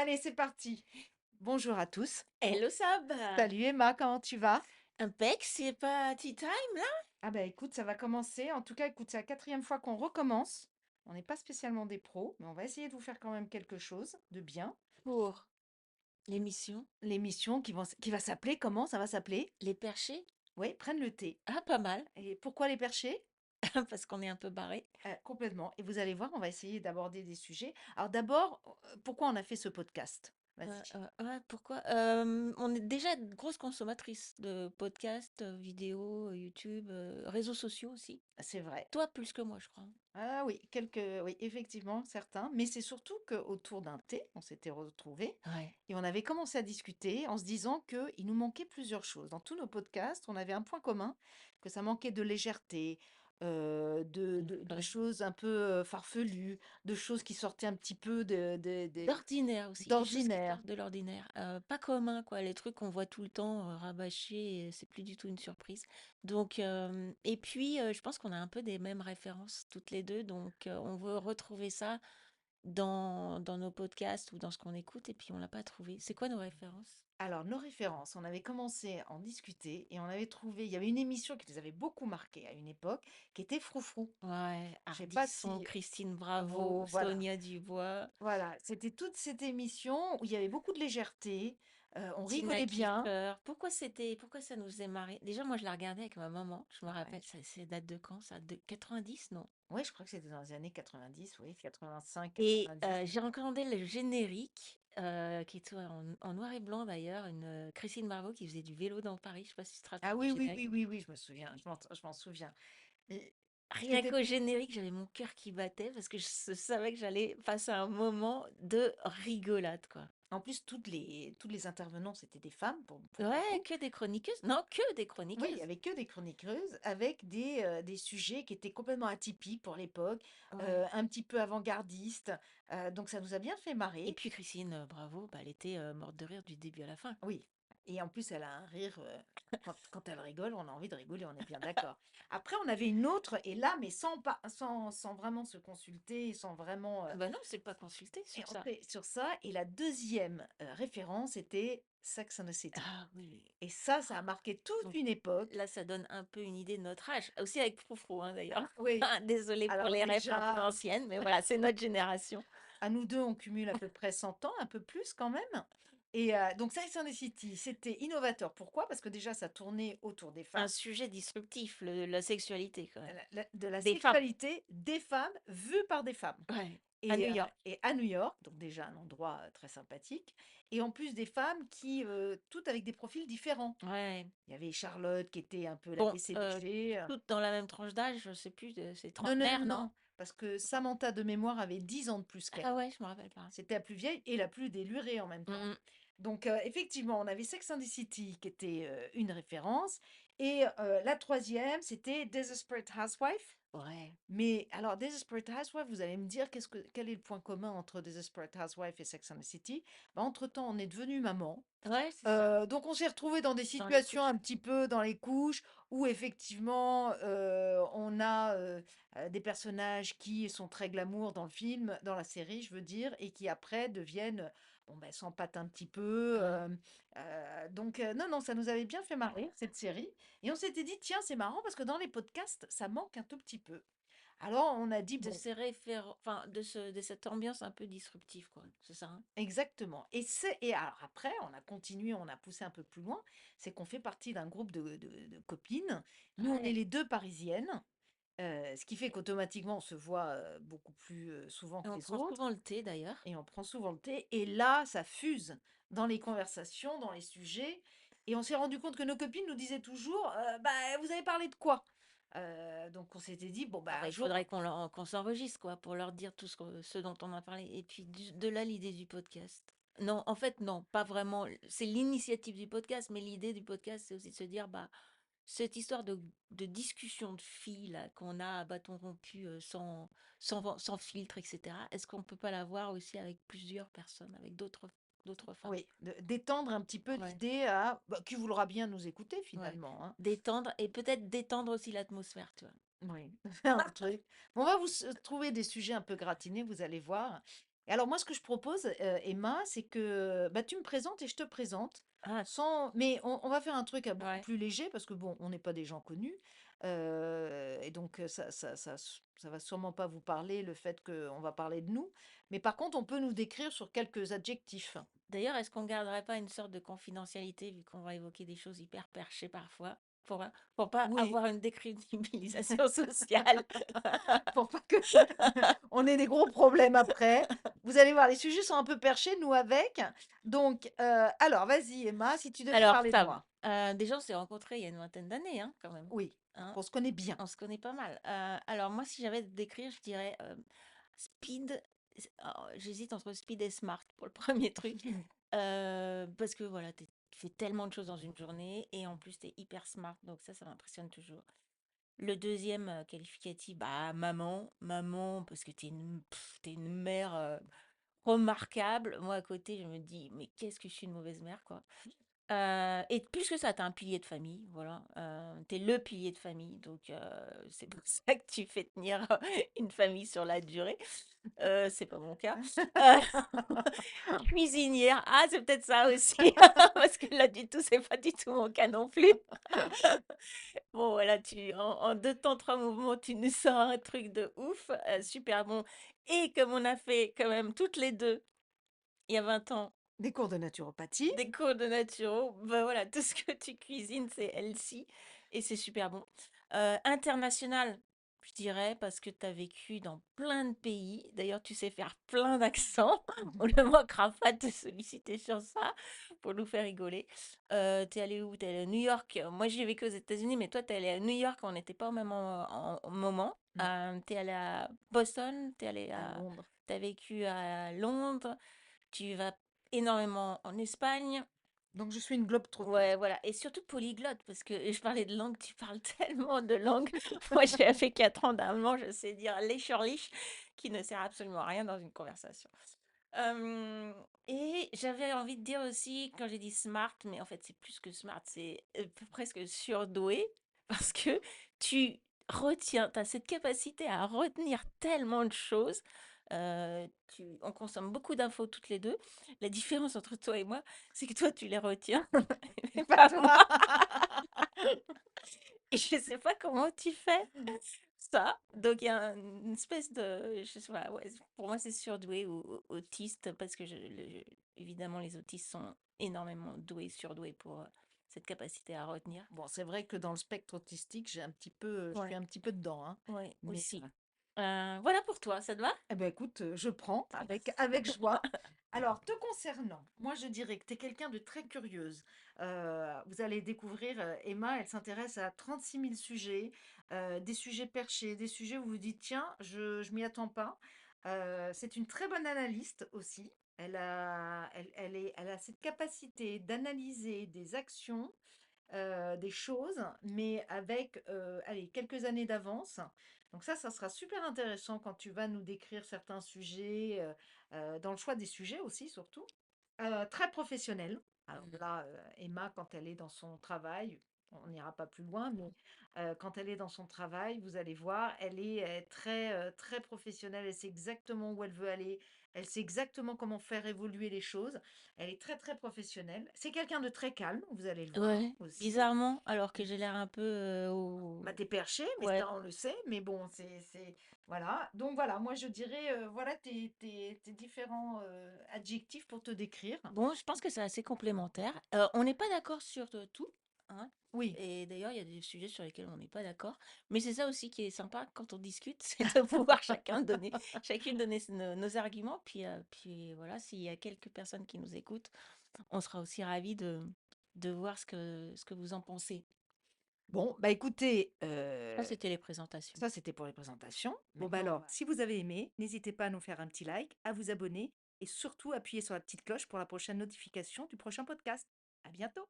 Allez, c'est parti. Bonjour à tous. Hello Sab! Salut Emma, comment tu vas? Impec, c'est pas tea time là? Ah bah écoute, ça va commencer. En tout cas, écoute, c'est la quatrième fois qu'on recommence. On n'est pas spécialement des pros, mais on va essayer de vous faire quand même quelque chose de bien. Pour l'émission L'émission qui va s'appeler, comment ça va s'appeler? Les Perchés? Oui, prennent le thé. Ah, pas mal, Et pourquoi les perchés? parce qu'on est un peu barré. Complètement. Et vous allez voir, on va essayer d'aborder des sujets. Alors d'abord, pourquoi on a fait ce podcast? Vas-y. Ouais, pourquoi? On est déjà de grosses consommatrices de podcasts, vidéos, YouTube, réseaux sociaux aussi. C'est vrai. Toi, plus que moi, je crois. Ah oui, oui, effectivement, certains. Mais c'est surtout qu'autour d'un thé, on s'était retrouvés Ouais. et on avait commencé à discuter en se disant qu'il nous manquait plusieurs choses. Dans tous nos podcasts, on avait un point commun, que ça manquait de légèreté, de Ouais. choses un peu farfelues, de choses qui sortaient un petit peu D'ordinaire aussi, des choses qui d'ordinaire. sortent de l'ordinaire. Pas commun, quoi. Les trucs qu'on voit tout le temps rabâchés, et c'est plus du tout une surprise. Donc, et puis, je pense qu'on a un peu des mêmes références toutes les deux. Donc, on veut retrouver ça dans nos podcasts ou dans ce qu'on écoute. Et puis, on l'a pas trouvé. C'est quoi nos références? Alors, nos références, on avait commencé à en discuter et on avait trouvé, il y avait une émission qui nous avait beaucoup marqué à une époque, qui était Froufrou. Ouais, Je sais pas Ardisson, si... Christine Bravo, Voilà. Sonia Dubois, Voilà, c'était toute cette émission où il y avait beaucoup de légèreté, on Tina rigolait bien. Kiefer. Pourquoi ça nous faisait marrer? Déjà, moi, je la regardais avec ma maman. Je me Ouais. rappelle, ça, c'est date de quand ça? De 90, non? Ouais, je crois que c'était dans les années 90, oui, 85, Et 90. j'ai regardé le générique, qui était en noir et blanc d'ailleurs, une Christine Marveau qui faisait du vélo dans Paris. Je sais pas si tu te Ah rappelles du oui, oui, générique. oui, oui, oui, je me souviens, je m'en souviens. Et ce qui Rien était qu'au générique, j'avais mon cœur qui battait parce que savais que j'allais passer un moment de rigolade, quoi. en plus, toutes les intervenants, c'était des femmes, pour Ouais, beaucoup. que des chroniqueuses. Non, que des Oui, il y chroniqueuses. avait que des chroniqueuses avec des sujets qui étaient complètement atypiques pour l'époque, Ouais. un petit peu avant-gardistes. Donc ça nous a bien fait Et marrer. puis Christine Bravo, bah, elle était morte de rire du début à la fin. Oui, et en plus, elle a un rire, quand elle rigole, on a envie de rigoler, on est bien d'accord. Après, on avait une autre, et là, mais sans vraiment se consulter, sans vraiment Ah bah non, c'est pas consulté sur ça. entrer sur ça. Et la deuxième référence était Sex and the City. Ah oui. Et ça a marqué toute Donc une époque. là, ça donne un peu une idée de notre âge. Aussi avec Froufrou, hein, d'ailleurs. Oui, Désolée pour alors les refs un peu déjà, anciennes, mais voilà, c'est notre génération. à nous deux, on cumule à peu près 100 ans, un peu plus quand même. Et donc, Sex and the City, c'était innovateur. Pourquoi? Parce que déjà, ça tournait autour des Un femmes. sujet disruptif, la sexualité, quand même. De la Des femmes. sexualité des femmes vue par des femmes. Ouais. À New York. Et à New York, donc déjà un endroit très sympathique, et en plus des femmes qui, toutes avec des profils différents. Ouais. Il y avait Charlotte qui était un peu la Bon, laissée léger. toutes dans la même tranche d'âge, je sais plus, c'est Non, non, non, trentenaire, non? non, parce que Samantha de mémoire avait 10 ans de plus qu'elle. Ah ouais, je me rappelle pas. C'était la plus vieille et la plus délurée en même temps. Mm, Donc effectivement, on avait Sex and the City qui était une référence, et la troisième, c'était Desperate Housewife. ouais. Mais alors, Desperate Housewives, vous allez me dire quel est le point commun entre Desperate Housewives et Sex and the City? Bah, entre-temps, on est devenu maman. Ouais, c'est ça. Donc, on s'est retrouvé dans des Dans les situations couches. un petit peu dans les couches où effectivement, on a des personnages qui sont très glamour dans le film, dans la série, je veux dire, et qui après deviennent, bon, ben, s'empâtent un petit peu. Ouais. Donc, non, non, ça nous avait bien fait marrer, cette série. Et on s'était dit, tiens, c'est marrant parce que dans les podcasts, ça manque un tout petit peu. Alors on a dit: De «Bon». ces enfin, de cette ambiance un peu disruptive, quoi. C'est ça, hein? Exactement, et alors après on a continué, on a poussé un peu plus loin, c'est qu'on fait partie d'un groupe de copines. Nous, on est Ouais. les 2 parisiennes, ce qui fait qu'automatiquement on se voit, beaucoup plus, souvent Et que on les prend autres, souvent le thé, d'ailleurs. et on prend souvent le thé, et là, ça fuse dans les conversations, dans les sujets, et on s'est rendu compte que nos copines nous disaient toujours: «Bah, vous avez parlé de quoi?» Donc on s'était dit: «Bon, Ah bah, bah, un il jour». faudrait qu'on s'enregistre, quoi, pour leur dire tout ce dont on a parlé. Et puis, de là, l'idée du podcast. Non, en fait, non, pas vraiment. C'est l'initiative du podcast, mais l'idée du podcast, c'est aussi de se dire, bah, cette histoire de discussion de filles là, qu'on a à bâton rompu, sans filtre, etc. Est-ce qu'on peut pas l'avoir aussi avec plusieurs personnes, avec d'autres femmes? Oui, d'étendre un petit peu Ouais, l'idée à bah, qui voudra bien nous écouter ouais. finalement, hein. Détendre et peut-être détendre aussi l'atmosphère, tu vois. Oui, faire un truc. Bon, on va trouver des sujets un peu gratinés, vous allez voir. Et alors moi, ce que je propose, Emma, c'est que bah, tu me présentes et je te présente. Ah, Mais on va faire un truc beaucoup ouais. plus léger parce que bon, on n'est pas des gens connus. Et donc ça va sûrement pas vous parler le fait qu'on va parler de nous. Mais par contre, on peut nous décrire sur quelques adjectifs. D'ailleurs, est-ce qu'on garderait pas une sorte de confidentialité vu qu'on va évoquer des choses hyper perchées parfois pour, pour pas Oui, avoir une décrédibilisation sociale? pour pas que on ait des gros problèmes après. Vous allez voir, les sujets sont un peu perchés, nous avec. Donc, alors, vas-y, Emma, si tu devais Alors, parler de Fab, moi. déjà, on s'est rencontrés il y a une vingtaine d'années, hein, quand même. Oui, donc Hein. on se connaît bien. On se connaît pas mal. Alors, moi, si j'avais à te décrire, je dirais speed. J'hésite entre speed et smart pour le premier truc. Parce que voilà, tu fais tellement de choses dans une journée et en plus, tu es hyper smart. Donc, ça m'impressionne toujours. Le deuxième qualificatif, bah, maman. Maman, parce que t'es une mère remarquable. Moi, à côté, je me dis, mais qu'est-ce que je suis une mauvaise mère, quoi. Et plus que ça, tu un pilier de famille, voilà. Tu le pilier de famille, donc c'est pour ça que tu fais tenir une famille sur la durée. C'est pas mon cas. Heu, cuisinière, ah, c'est peut-être ça aussi, parce que là, du tout, c'est pas du tout mon cas non plus. Bon, voilà, en 2 temps, 3 mouvements, tu nous sors un truc de ouf, super bon et comme on a fait quand même toutes les 2 il y a 20 ans Des cours de naturopathie. des cours de naturo, bah, voilà, tout ce que tu cuisines, c'est healthy et c'est super bon. International, je dirais, parce que tu as vécu dans plein de pays. D'ailleurs, tu sais faire plein d'accents. On ne manquera pas de te solliciter sur ça pour nous faire rigoler. Tu allé où? Tu allé à New York. Moi, j'ai vécu aux États-Unis, mais toi, tu allé à New York, on n'était pas au même moment. Mmh, Tu allé à Boston, à Londres. tu vécu à Londres, tu vas énormément en Espagne. Donc je suis une globe-trotteuse. Ouais, voilà. Et surtout polyglotte, parce que je parlais de langue, tu parles tellement de langues. Moi, j'ai fait 4 ans d'allemand, je sais dire Lächerlich, qui ne sert absolument à rien dans une conversation. Euh, et j'avais envie de dire aussi, quand j'ai dit smart, mais en fait, c'est plus que smart, c'est presque surdoué, parce que tu retiens, tu as cette capacité à retenir tellement de choses. On consomme beaucoup d'infos toutes les deux. La différence entre toi et moi, c'est que toi, tu les retiens, mais Pas pas moi. toi. Et je sais pas comment tu fais ça. Donc, il y a une espèce de. Je sais pas, ouais, pour moi, c'est surdoué ou autiste, parce que évidemment, les autistes sont énormément doués, surdoués pour cette capacité à retenir. Bon, c'est vrai que dans le spectre autistique, je suis Ouais, un petit peu dedans, hein. ouais, Mais aussi. Voilà pour toi, ça te va? eh ben écoute, je prends avec joie. Alors, te concernant, moi je dirais que tu es quelqu'un de très curieuse. Vous allez découvrir, Emma, elle s'intéresse à 36 000 sujets, des sujets perchés, des sujets où vous vous dites, tiens, je m'y attends pas. C'est une très bonne analyste aussi. Elle a cette capacité d'analyser des actions, des choses, mais avec, allez, quelques années d'avance. Donc ça sera super intéressant quand tu vas nous décrire certains sujets, dans le choix des sujets aussi surtout. Très professionnel. Alors Mhm. là, Emma, quand elle est dans son travail, on n'ira pas plus loin, mais quand elle est dans son travail, vous allez voir, elle est très, très professionnelle. Elle sait exactement où elle veut aller. Elle sait exactement comment faire évoluer les choses. Elle est très, très professionnelle. C'est quelqu'un de très calme, vous allez le voir Ouais, aussi. bizarrement, alors que j'ai l'air un peu Bah, t'es perché, mais Ouais. ça, on le sait. Mais bon, voilà. Donc voilà, moi, je dirais, voilà tes différents adjectifs pour te décrire. Bon, je pense que c'est assez complémentaire. On n'est pas d'accord sur tout, hein. Oui. Et d'ailleurs, il y a des sujets sur lesquels on n'est pas d'accord. Mais c'est ça aussi qui est sympa quand on discute, c'est de pouvoir chacune donner nos arguments. Puis voilà, s'il y a quelques personnes qui nous écoutent, on sera aussi ravis de voir ce que vous en pensez. Bon, bah écoutez, Ça, c'était les présentations. ça c'était pour les présentations. Bon, bah Maintenant, on alors, va. si vous avez aimé, n'hésitez pas à nous faire un petit like, à vous abonner et surtout appuyer sur la petite cloche pour la prochaine notification du prochain podcast. À bientôt!